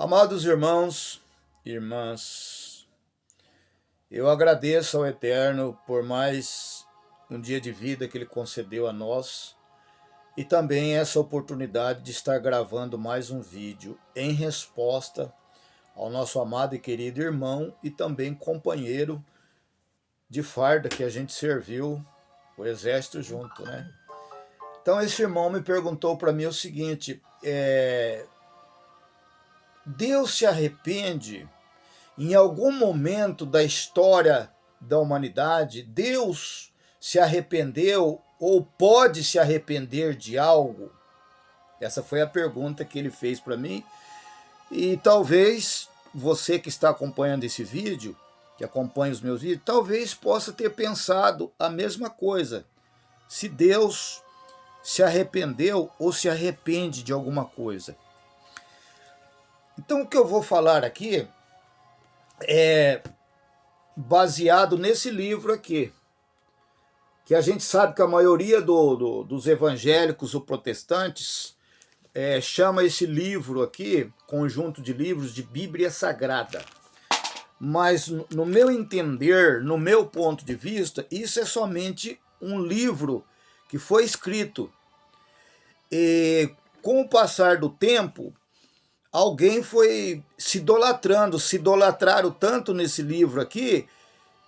Amados irmãos e irmãs, eu agradeço ao Eterno por mais um dia de vida que Ele concedeu a nós e também essa oportunidade de estar gravando mais um vídeo em resposta ao nosso amado e querido irmão e também companheiro de farda que a gente serviu o exército junto, né? Então esse irmão me perguntou para mim o seguinte: Deus se arrepende em algum momento da história da humanidade? Deus se arrependeu ou pode se arrepender de algo? Essa foi a pergunta que ele fez para mim. E talvez você que está acompanhando esse vídeo, que acompanha os meus vídeos, talvez possa ter pensado a mesma coisa. Se Deus se arrependeu ou se arrepende de alguma coisa. Então o que eu vou falar aqui é baseado nesse livro aqui, que a gente sabe que a maioria dos evangélicos ou protestantes chama esse livro aqui, conjunto de livros, de Bíblia Sagrada. Mas no meu entender, no meu ponto de vista, isso é somente um livro que foi escrito. E com o passar do tempo, alguém foi se idolatraram tanto nesse livro aqui,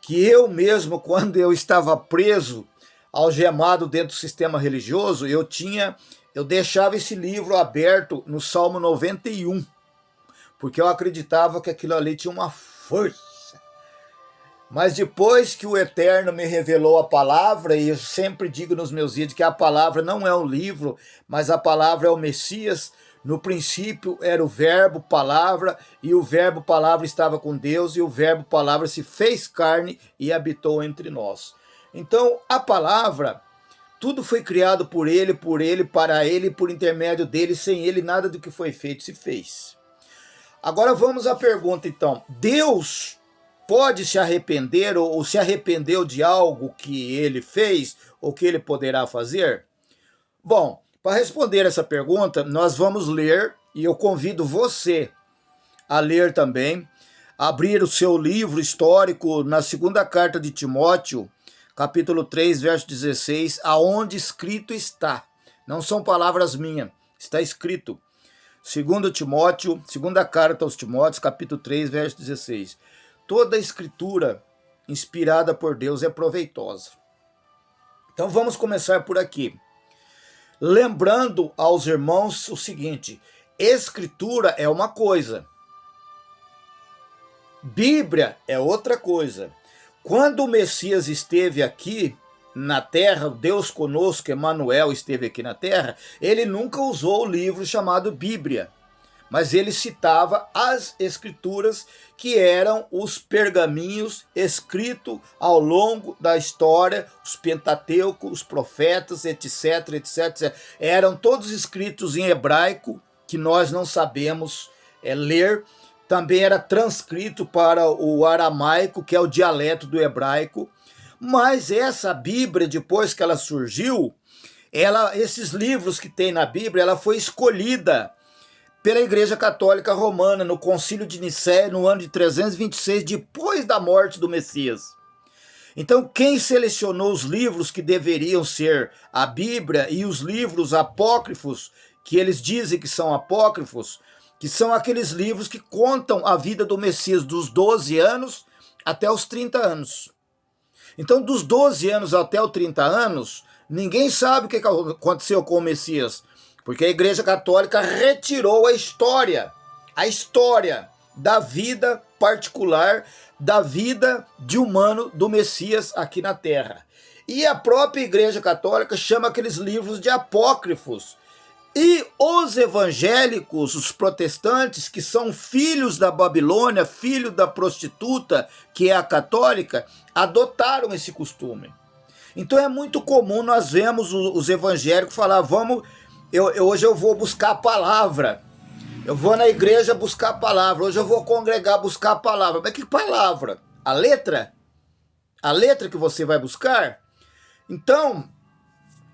que eu mesmo, quando eu estava preso, algemado dentro do sistema religioso, eu deixava esse livro aberto no Salmo 91, porque eu acreditava que aquilo ali tinha uma força. Mas depois que o Eterno me revelou a palavra, e eu sempre digo nos meus vídeos que a palavra não é um livro, mas a palavra é o Messias. No princípio era o verbo palavra, e o verbo palavra estava com Deus, e o verbo palavra se fez carne e habitou entre nós. Então a palavra, tudo foi criado por ele, para ele, por intermédio dele. Sem ele nada do que foi feito se fez. Agora vamos à pergunta então: Deus pode se arrepender ou se arrependeu de algo que ele fez ou que ele poderá fazer? Bom, para responder essa pergunta, nós vamos ler, e eu convido você a ler também, abrir o seu livro histórico na segunda carta de Timóteo, capítulo 3, verso 16, aonde escrito está. Não são palavras minhas, está escrito. Segunda carta aos Timóteos, capítulo 3, verso 16. Toda a escritura inspirada por Deus é proveitosa. Então vamos começar por aqui. Lembrando aos irmãos o seguinte: escritura é uma coisa, Bíblia é outra coisa. Quando o Messias esteve aqui na terra, Deus conosco, Emanuel, esteve aqui na terra, ele nunca usou o livro chamado Bíblia, mas ele citava as escrituras, que eram os pergaminhos escritos ao longo da história, os Pentateuco, os profetas, etc, etc. Eram todos escritos em hebraico, que nós não sabemos ler. Também era transcrito para o aramaico, que é o dialeto do hebraico. Mas essa Bíblia, depois que ela surgiu, esses livros que tem na Bíblia, ela foi escolhida pela Igreja Católica Romana, no Concílio de Nicéia, no ano de 326, depois da morte do Messias. Então, quem selecionou os livros que deveriam ser a Bíblia e os livros apócrifos, que eles dizem que são apócrifos, que são aqueles livros que contam a vida do Messias dos 12 anos até os 30 anos. Então, dos 12 anos até os 30 anos, ninguém sabe o que aconteceu com o Messias, porque a Igreja Católica retirou a história da vida particular, da vida de humano do Messias aqui na Terra. E a própria Igreja Católica chama aqueles livros de apócrifos. E os evangélicos, os protestantes, que são filhos da Babilônia, filho da prostituta, que é a católica, adotaram esse costume. Então é muito comum nós vemos os evangélicos falar: hoje eu vou buscar a palavra, eu vou na igreja buscar a palavra, hoje eu vou congregar buscar a palavra. Mas que palavra? A letra? A letra que você vai buscar? Então,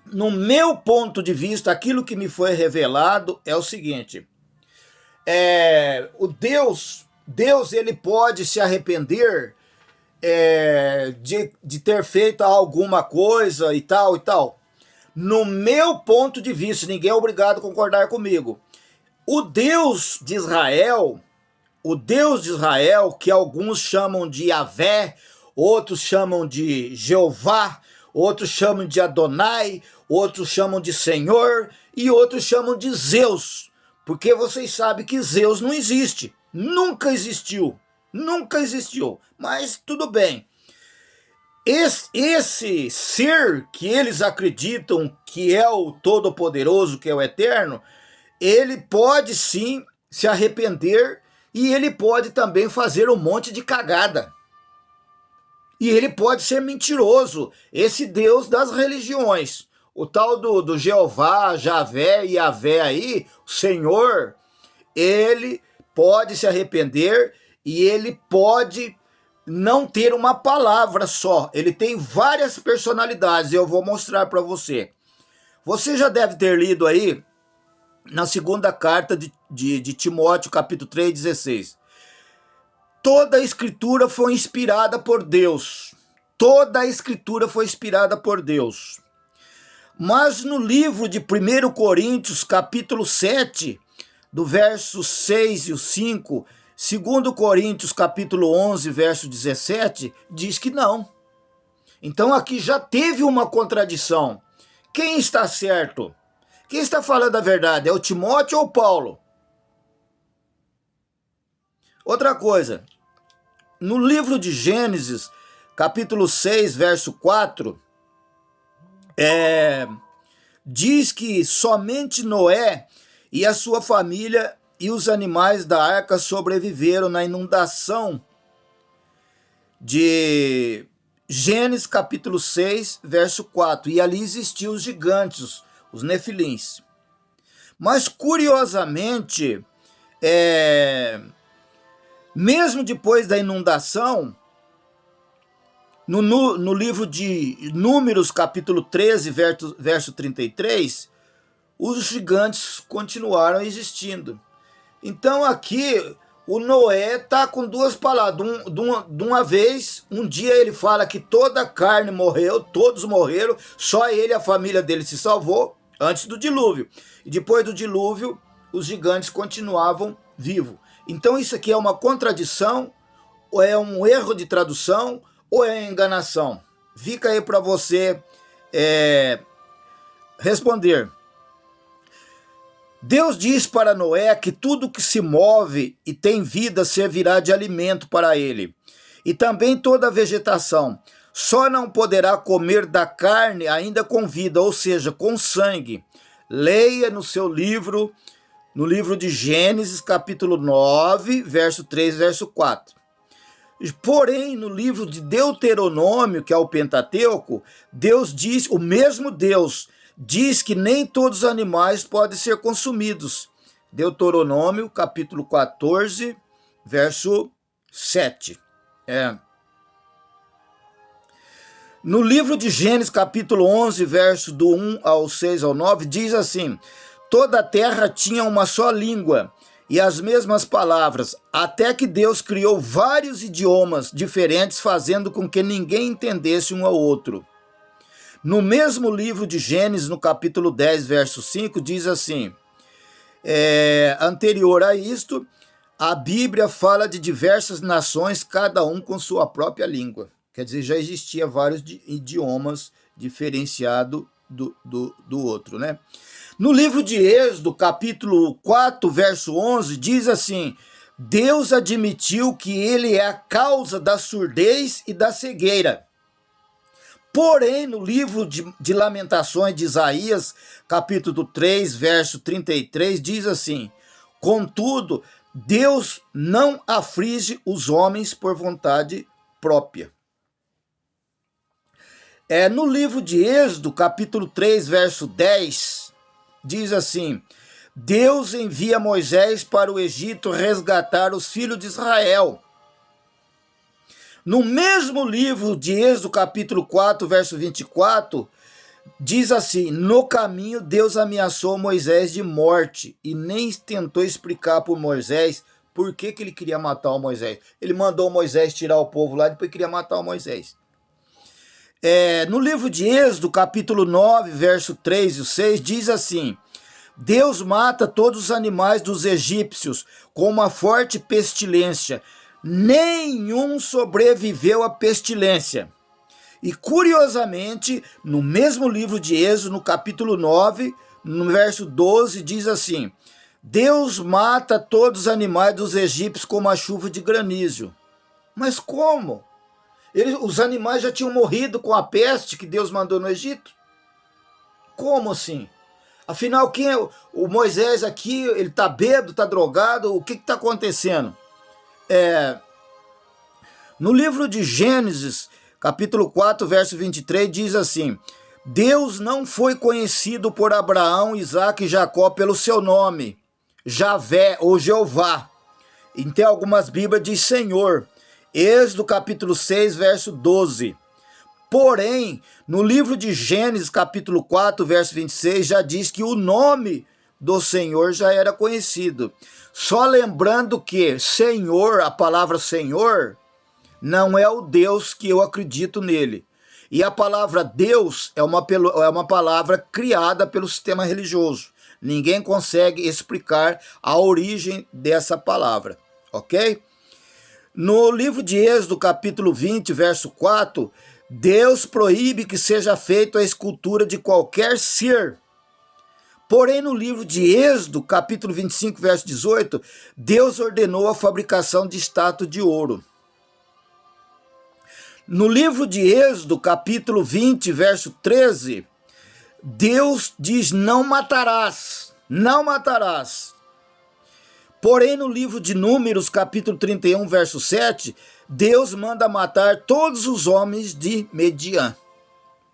no meu ponto de vista, aquilo que me foi revelado é o seguinte: Deus ele pode se arrepender de ter feito alguma coisa e tal e tal. No meu ponto de vista, ninguém é obrigado a concordar comigo. O Deus de Israel, que alguns chamam de Yahvé, outros chamam de Jeová, outros chamam de Adonai, outros chamam de Senhor e outros chamam de Zeus, porque vocês sabem que Zeus não existe, nunca existiu, mas tudo bem. Esse ser que eles acreditam que é o Todo-Poderoso, que é o Eterno, ele pode sim se arrepender e ele pode também fazer um monte de cagada. E ele pode ser mentiroso, esse Deus das religiões. O tal do Jeová, Javé e Yahvé aí, o Senhor, ele pode se arrepender e ele pode não ter uma palavra só. Ele tem várias personalidades, eu vou mostrar para você. Você já deve ter lido aí, na segunda carta de Timóteo, capítulo 3:16. Toda a escritura foi inspirada por Deus. Toda a escritura foi inspirada por Deus. Mas no livro de 1 Coríntios, capítulo 7, do verso 6 e o 5, 2 Coríntios, capítulo 11, verso 17, diz que não. Então aqui já teve uma contradição. Quem está certo? Quem está falando a verdade? É o Timóteo ou o Paulo? Outra coisa, no livro de Gênesis, capítulo 6, verso 4, diz que somente Noé e a sua família e os animais da arca sobreviveram na inundação de Gênesis capítulo 6, verso 4. E ali existiam os gigantes, os nefilins. Mas, curiosamente, mesmo depois da inundação, no livro de Números, capítulo 13, verso 33, os gigantes continuaram existindo. Então aqui o Noé está com duas palavras. De uma vez, um dia ele fala que toda a carne morreu, todos morreram, só ele e a família dele se salvou antes do dilúvio. E depois do dilúvio, os gigantes continuavam vivos. Então isso aqui é uma contradição, ou é um erro de tradução, ou é enganação? Fica aí para você responder. Deus diz para Noé que tudo que se move e tem vida servirá de alimento para ele, e também toda a vegetação. Só não poderá comer da carne ainda com vida, ou seja, com sangue. Leia no seu livro, no livro de Gênesis, capítulo 9, verso 3, verso 4. Porém, no livro de Deuteronômio, que é o Pentateuco, Deus diz, o mesmo Deus diz que nem todos os animais podem ser consumidos. Deuteronômio, capítulo 14, verso 7. No livro de Gênesis, capítulo 11, verso do 1 ao 6 ao 9, diz assim: toda a terra tinha uma só língua e as mesmas palavras, até que Deus criou vários idiomas diferentes, fazendo com que ninguém entendesse um ao outro. No mesmo livro de Gênesis, no capítulo 10, verso 5, diz assim, anterior a isto, a Bíblia fala de diversas nações, cada um com sua própria língua. Quer dizer, já existia vários idiomas diferenciados do outro, né? No livro de Êxodo, capítulo 4, verso 11, diz assim: Deus admitiu que ele é a causa da surdez e da cegueira. Porém, no livro de Lamentações de Isaías, capítulo 3, verso 33, diz assim: contudo, Deus não aflige os homens por vontade própria. No livro de Êxodo, capítulo 3, verso 10, diz assim: Deus envia Moisés para o Egito resgatar os filhos de Israel. No mesmo livro de Êxodo, capítulo 4, verso 24, Diz assim: no caminho Deus ameaçou Moisés de morte e nem tentou explicar para Moisés por que ele queria matar o Moisés. Ele mandou Moisés tirar o povo lá e depois queria matar o Moisés. No livro de Êxodo, capítulo 9, verso 3 e 6, diz assim: Deus mata todos os animais dos egípcios com uma forte pestilência. Nenhum sobreviveu à pestilência. E curiosamente, no mesmo livro de Êxodo, no capítulo 9, no verso 12, diz assim: Deus mata todos os animais dos egípcios com uma chuva de granizo. Mas como? Os animais já tinham morrido com a peste que Deus mandou no Egito? Como assim? Afinal, quem é o Moisés aqui? Ele está bêbado, está drogado? O que está acontecendo? No livro de Gênesis, capítulo 4, verso 23, diz assim: Deus não foi conhecido por Abraão, Isaque e Jacó pelo seu nome, Javé ou Jeová. Em algumas Bíblias diz Senhor. Êxodo capítulo 6, verso 12. Porém, no livro de Gênesis, capítulo 4, verso 26, já diz que o nome do Senhor já era conhecido. Só lembrando que Senhor, a palavra Senhor, não é o Deus que eu acredito nele. E a palavra Deus é uma palavra criada pelo sistema religioso. Ninguém consegue explicar a origem dessa palavra, ok? No livro de Êxodo, capítulo 20, verso 4, Deus proíbe que seja feita a escultura de qualquer ser. Porém, no livro de Êxodo, capítulo 25, verso 18, Deus ordenou a fabricação de estátua de ouro. No livro de Êxodo, capítulo 20, verso 13, Deus diz: não matarás, não matarás. Porém, no livro de Números, capítulo 31, verso 7, Deus manda matar todos os homens de Mediã,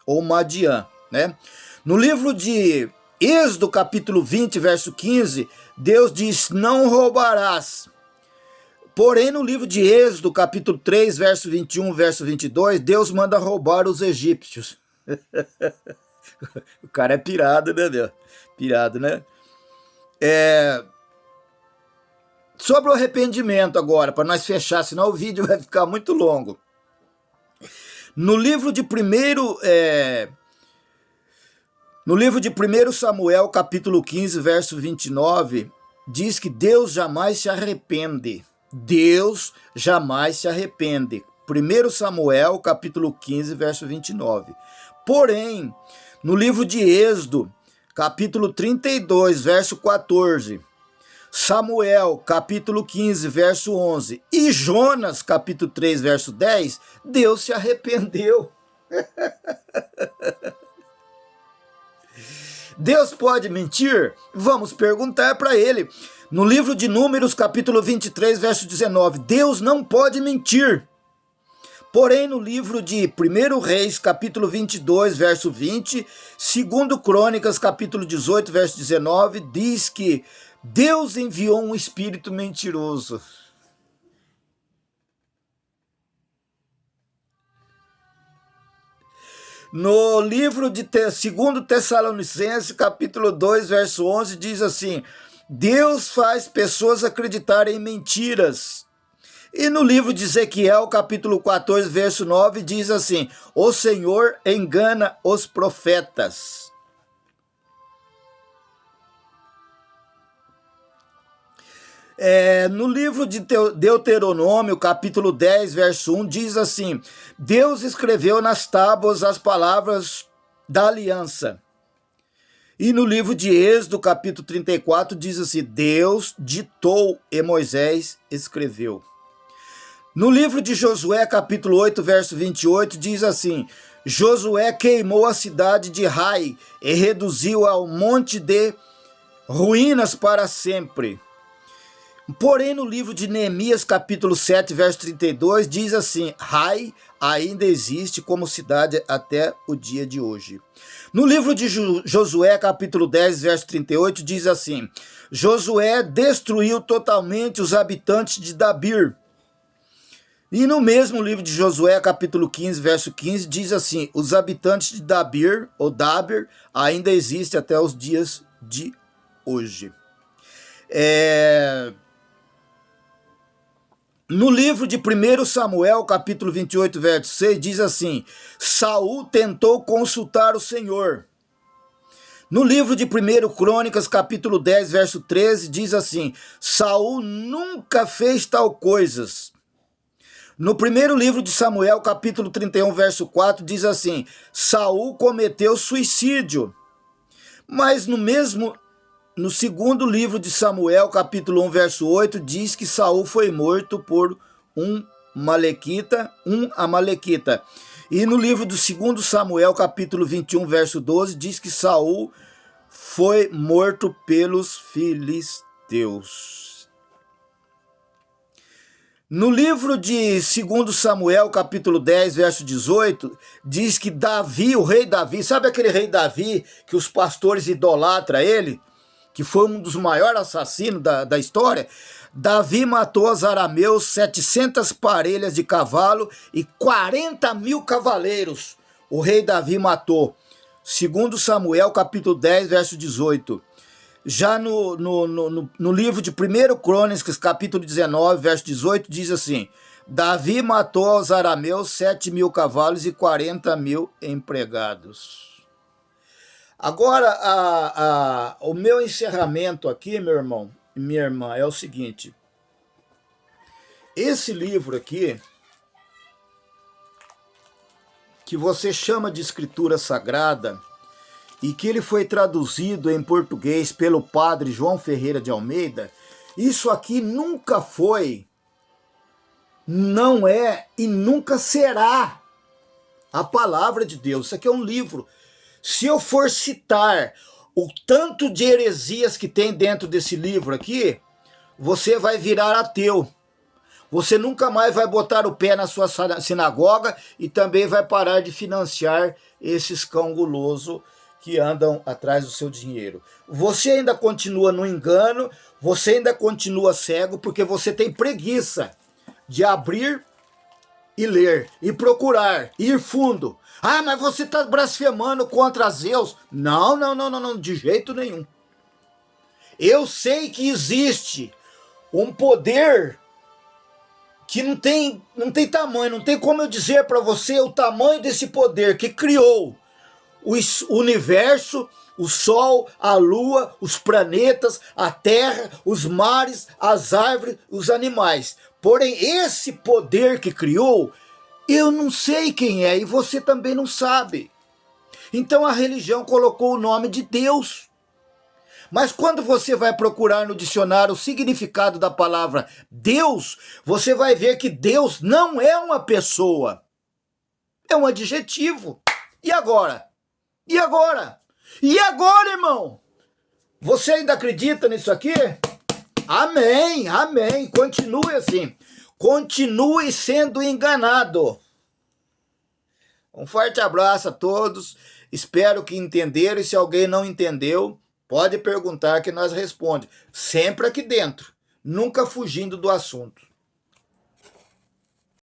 ou Madiã, né? No livro de Êxodo, capítulo 20, verso 15, Deus diz: não roubarás. Porém, no livro de Êxodo, capítulo 3, verso 21, verso 22, Deus manda roubar os egípcios. O cara é pirado, né, Deus? Pirado, né? Sobre o arrependimento agora, para nós fechar, senão o vídeo vai ficar muito longo. No livro de 1 Samuel, capítulo 15, verso 29, diz que Deus jamais se arrepende. Deus jamais se arrepende. 1 Samuel, capítulo 15, verso 29. Porém, no livro de Êxodo, capítulo 32, verso 14, Samuel, capítulo 15, verso 11, e Jonas, capítulo 3, verso 10, Deus se arrependeu. Deus pode mentir? Vamos perguntar para ele. No livro de Números, capítulo 23, verso 19, Deus não pode mentir. Porém, no livro de 1 Reis, capítulo 22, verso 20, 2 Crônicas, capítulo 18, verso 19, diz que Deus enviou um espírito mentiroso. No livro de 2 Tessalonicenses, capítulo 2, verso 11, diz assim: Deus faz pessoas acreditarem em mentiras. E no livro de Ezequiel, capítulo 14, verso 9, diz assim: o Senhor engana os profetas. No livro de Deuteronômio, capítulo 10, verso 1, diz assim: Deus escreveu nas tábuas as palavras da aliança. E no livro de Êxodo, capítulo 34, diz assim: Deus ditou e Moisés escreveu. No livro de Josué, capítulo 8, verso 28, diz assim: Josué queimou a cidade de Ai e reduziu ao monte de ruínas para sempre. Porém, no livro de Neemias, capítulo 7, verso 32, diz assim: Ai ainda existe como cidade até o dia de hoje. No livro de Josué, capítulo 10, verso 38, diz assim: Josué destruiu totalmente os habitantes de Dabir. E no mesmo livro de Josué, capítulo 15, verso 15, diz assim: os habitantes de Dabir, ou Daber, ainda existem até os dias de hoje. No livro de 1 Samuel, capítulo 28, verso 6, diz assim: Saul tentou consultar o Senhor. No livro de 1 Crônicas, capítulo 10, verso 13, diz assim: Saul nunca fez tal coisas. No primeiro livro de Samuel, capítulo 31, verso 4, diz assim: Saul cometeu suicídio. Mas no segundo livro de Samuel, capítulo 1, verso 8, diz que Saul foi morto por um amalequita. E no livro do segundo Samuel, capítulo 21, verso 12, diz que Saul foi morto pelos filisteus. No livro de 2 Samuel, capítulo 10, verso 18, diz que Davi, o rei Davi, sabe aquele rei Davi que os pastores idolatram ele? Que foi um dos maiores assassinos da história? Davi matou aos arameus 700 parelhas de cavalo e 40 mil cavaleiros. O rei Davi matou. 2 Samuel, capítulo 10, verso 18. Já no livro de 1 Crônicas, capítulo 19, verso 18, diz assim: Davi matou aos arameus 7 mil cavalos e 40 mil empregados. Agora, o meu encerramento aqui, meu irmão e minha irmã, é o seguinte. Esse livro aqui, que você chama de Escritura Sagrada, e que ele foi traduzido em português pelo padre João Ferreira de Almeida, isso aqui nunca foi, não é e nunca será a palavra de Deus. Isso aqui é um livro. Se eu for citar o tanto de heresias que tem dentro desse livro aqui, você vai virar ateu. Você nunca mais vai botar o pé na sua sinagoga e também vai parar de financiar esses cão guloso que andam atrás do seu dinheiro. Você ainda continua no engano, você ainda continua cego, porque você tem preguiça de abrir e ler, e procurar, ir fundo. Ah, mas você está blasfemando contra Zeus. Não, de jeito nenhum. Eu sei que existe um poder que não tem tamanho, não tem como eu dizer para você o tamanho desse poder que criou o universo, o sol, a lua, os planetas, a terra, os mares, as árvores, os animais. Porém, esse poder que criou, eu não sei quem é e você também não sabe. Então a religião colocou o nome de Deus. Mas quando você vai procurar no dicionário o significado da palavra Deus, você vai ver que Deus não é uma pessoa. É um adjetivo. E agora? E agora? E agora, irmão? Você ainda acredita nisso aqui? Amém, amém. Continue assim. Continue sendo enganado. Um forte abraço a todos. Espero que entenderam. E se alguém não entendeu, pode perguntar que nós respondemos. Sempre aqui dentro. Nunca fugindo do assunto.